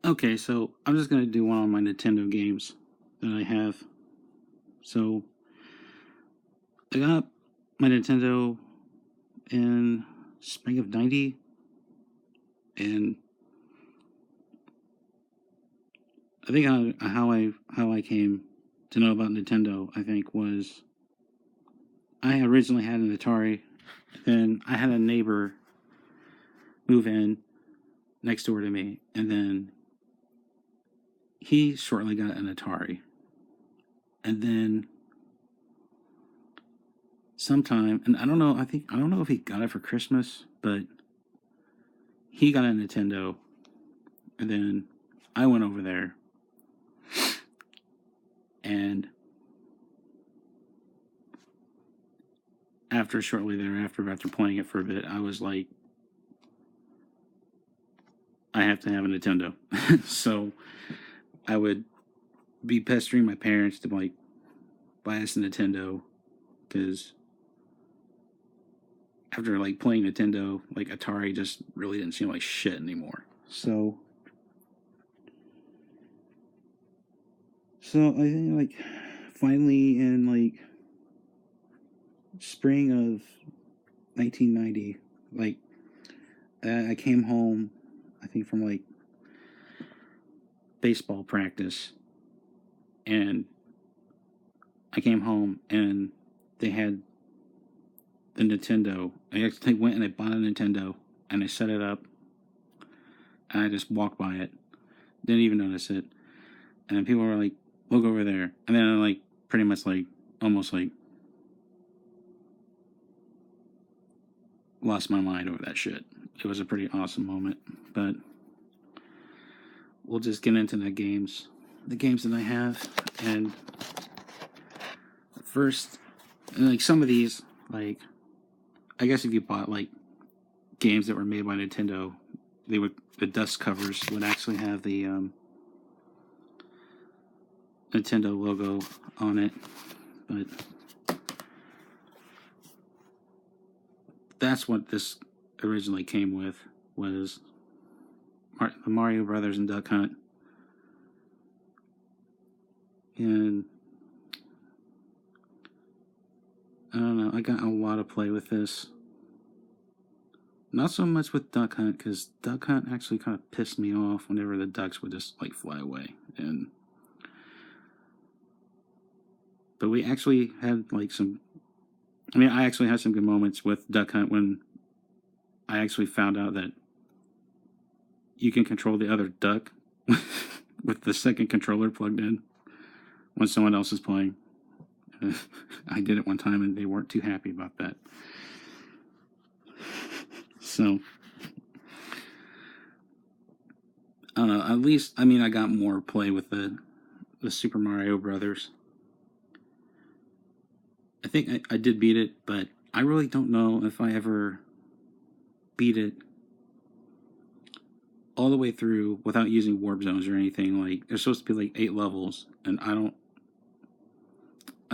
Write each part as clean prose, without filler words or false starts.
Okay, so I'm just gonna do one on my Nintendo games that I have. So I got my Nintendo in spring of '90, and I think how I came to know about Nintendo, I think, was I originally had an Atari. Then I had a neighbor move in next door to me, and then he shortly got an Atari. And then sometime, and I don't know if he got it for Christmas, but he got a Nintendo, and then I went over there, and shortly thereafter, after playing it for a bit, I was like, I have to have a Nintendo. So I would be pestering my parents to like buy us a Nintendo, because after like playing Nintendo, like Atari just really didn't seem like shit anymore. So I think like finally in like spring of 1990, like I came home, I think from like baseball practice, and I came home and they had the Nintendo. I actually went and I bought a Nintendo and I set it up and I just walked by it, didn't even notice it, and then people were like, "Look over there," and then I like pretty much like almost like lost my mind over that shit. It was a pretty awesome moment, but we'll just get into the games that I have. And first, like some of these, like I guess if you bought like games that were made by Nintendo, the dust covers would actually have the Nintendo logo on it, but that's what this originally came with, was the Mario Brothers and Duck Hunt. And I don't know, I got a lot of play with this. Not so much with Duck Hunt, because Duck Hunt actually kind of pissed me off whenever the ducks would just like fly away. But we actually had like I actually had some good moments with Duck Hunt when I actually found out that you can control the other duck with the second controller plugged in when someone else is playing. I did it one time and they weren't too happy about that. So, I don't know, at least, I got more play with the Super Mario Brothers. I think I did beat it, but I really don't know if I ever beat it all the way through without using warp zones or anything. Like, there's supposed to be like 8 levels, and I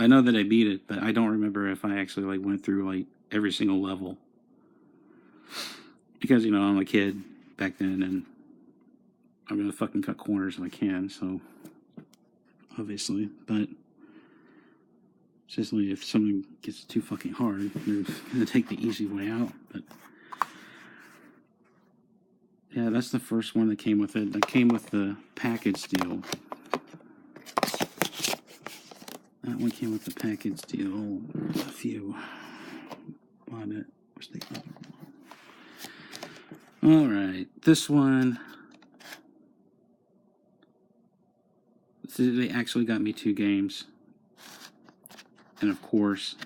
know that I beat it, but I don't remember if I actually like went through like every single level, because I'm a kid back then, and I'm gonna fucking cut corners if I can. So obviously, but especially if something gets too fucking hard, they're gonna take the easy way out. But yeah, that's the first one that came with it. That came with the package deal. That one came with the package deal. A few bought it. Where's the other one? Alright, this one. They actually got me 2 games. And of course,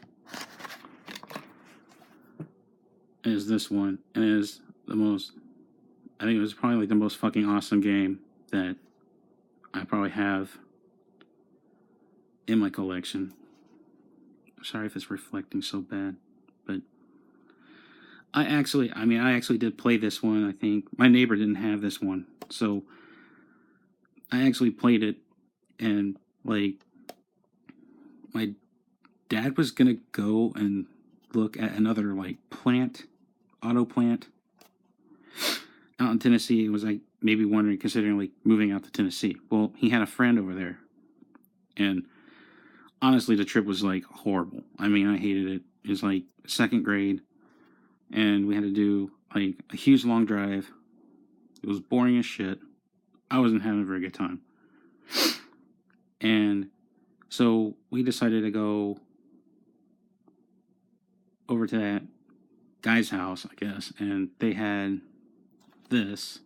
is this one. And it is I think it was probably like the most fucking awesome game that I probably have in my collection. Sorry if it's reflecting so bad, but I actually did play this one. I think my neighbor didn't have this one, so I actually played it, and like my dad was gonna go and look at another like auto plant, out in Tennessee was like maybe wondering, considering like moving out to Tennessee. Well, he had a friend over there, and honestly, the trip was like horrible. I mean, I hated it. It was like second grade, and we had to do like a huge long drive. It was boring as shit. I wasn't having a very good time. And so we decided to go over to that guy's house, I guess, and they had this,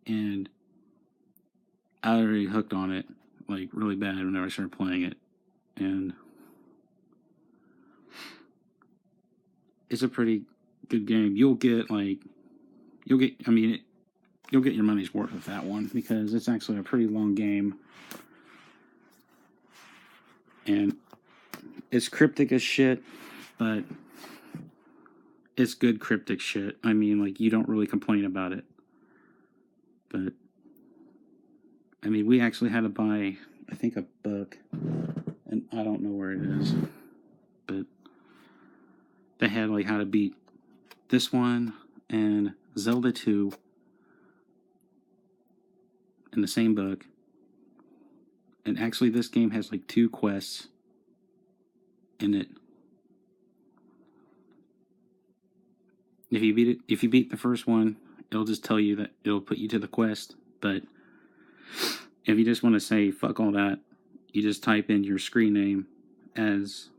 and I was already hooked on it, like really bad whenever I started playing it. And it's a pretty good game. You'll get your money's worth with that one, because it's actually a pretty long game. And it's cryptic as shit, but it's good cryptic shit. I mean, like, you don't really complain about it. But, I mean, we actually had to buy, I think, a book, and I don't know where it is, but they had, like, how to beat this one and Zelda 2 in the same book. And actually, this game has, like, 2 quests in it. If you beat the first one, it'll just tell you that it'll put you to the quest. But if you just want to say fuck all that, you just type in your screen name as,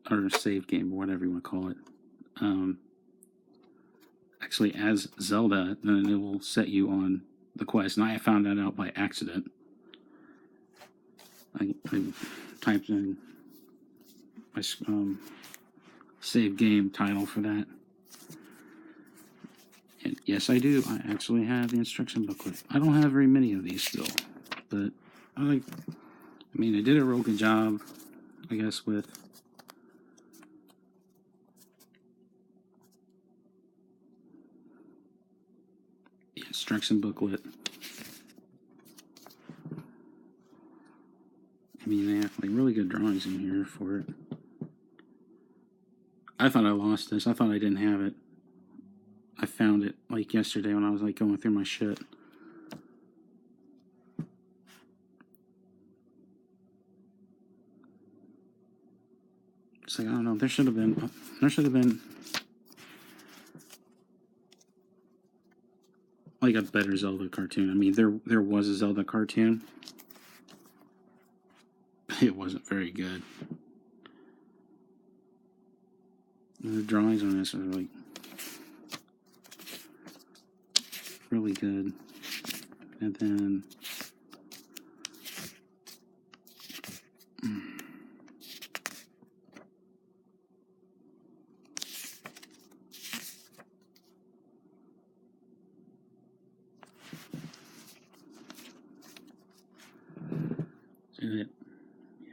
or save game, or whatever you want to call it, actually as Zelda, then it will set you on the quest. And I found that out by accident. I typed in my save game title for that. And yes, I do. I actually have the instruction booklet. I don't have very many of these still, but they did a real good job, I guess, with the instruction booklet. I mean, they have like really good drawings in here for it. I thought I lost this. I thought I didn't have it. I found it like yesterday when I was like going through my shit. It's like, I don't know, there should have been like a better Zelda cartoon. I mean, there was a Zelda cartoon. It wasn't very good. The drawings on this are like really good. And then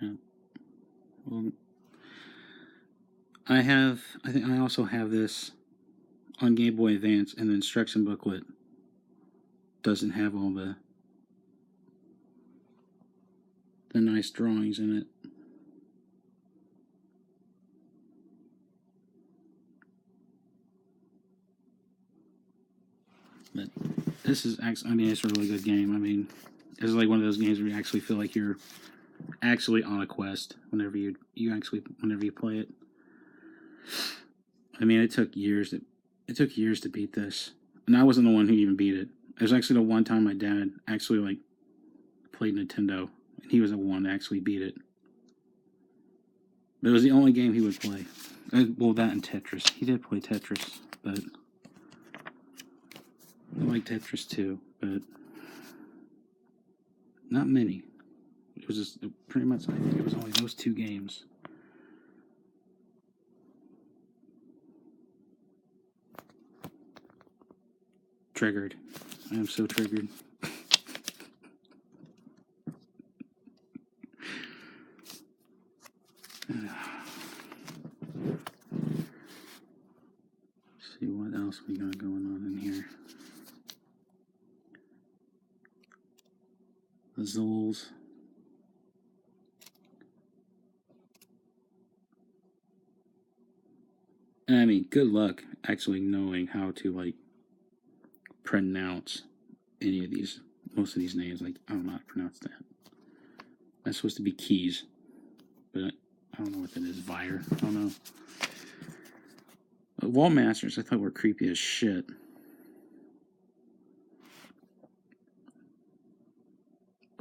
yeah. Well, I think I also have this on Game Boy Advance, and the instruction booklet doesn't have all the nice drawings in it. But this is actually, I mean, it's a really good game. I mean, it's like one of those games where you actually feel like you're actually on a quest whenever you play it. I mean, it took years to beat this, and I wasn't the one who even beat it. It was actually the one time my dad actually like played Nintendo, and he was the one to actually beat it. But it was the only game he would play. Well, that and Tetris. He did play Tetris, but I like Tetris too, but not many. It was just pretty much, I think it was only those 2 games. Triggered. I am so triggered. See what else we got going on in here. The Zols. And I mean, good luck actually knowing how to like pronounce any of these, most of these names. Like, I don't know how to pronounce that. That's supposed to be keys, but I don't know what that is. Vire? I don't know. Wall Masters, I thought were creepy as shit.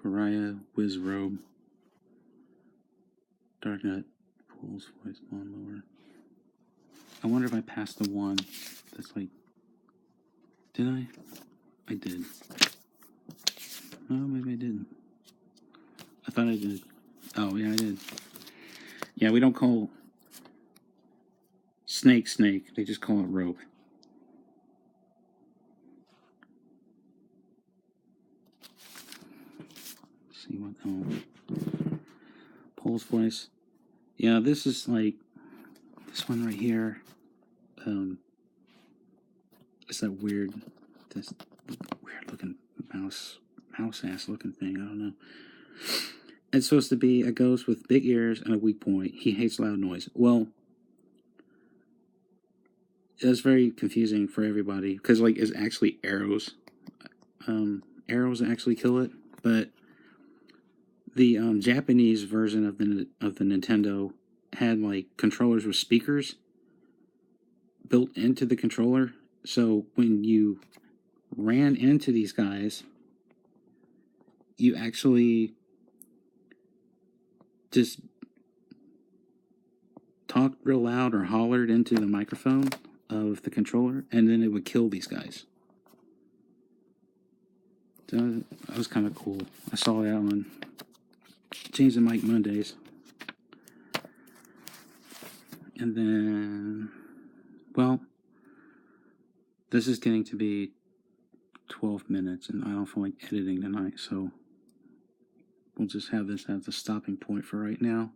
Pariah, Wizrobe, Darknut, Fool's Voice, Lawnmower. I wonder if I passed the one that's like... Did I? I did. Oh, maybe I didn't. I thought I did. Oh, yeah, I did. Yeah, we don't call snake. They just call it rope. Let's see what... Oh. Pole's Voice. Yeah, this is like... This one right here. It's that weird looking mouse ass looking thing. I don't know. It's supposed to be a ghost with big ears and a weak point. He hates loud noise. Well, it's very confusing for everybody because like it's actually arrows. Arrows actually kill it, but the Japanese version of the Nintendo had like controllers with speakers built into the controller. So when you ran into these guys, you actually just talked real loud or hollered into the microphone of the controller, and then it would kill these guys. So that was kind of cool. I saw that on James and Mike Mondays. And then, well, this is getting to be 12 minutes, and I don't feel like editing tonight, so we'll just have this as a stopping point for right now.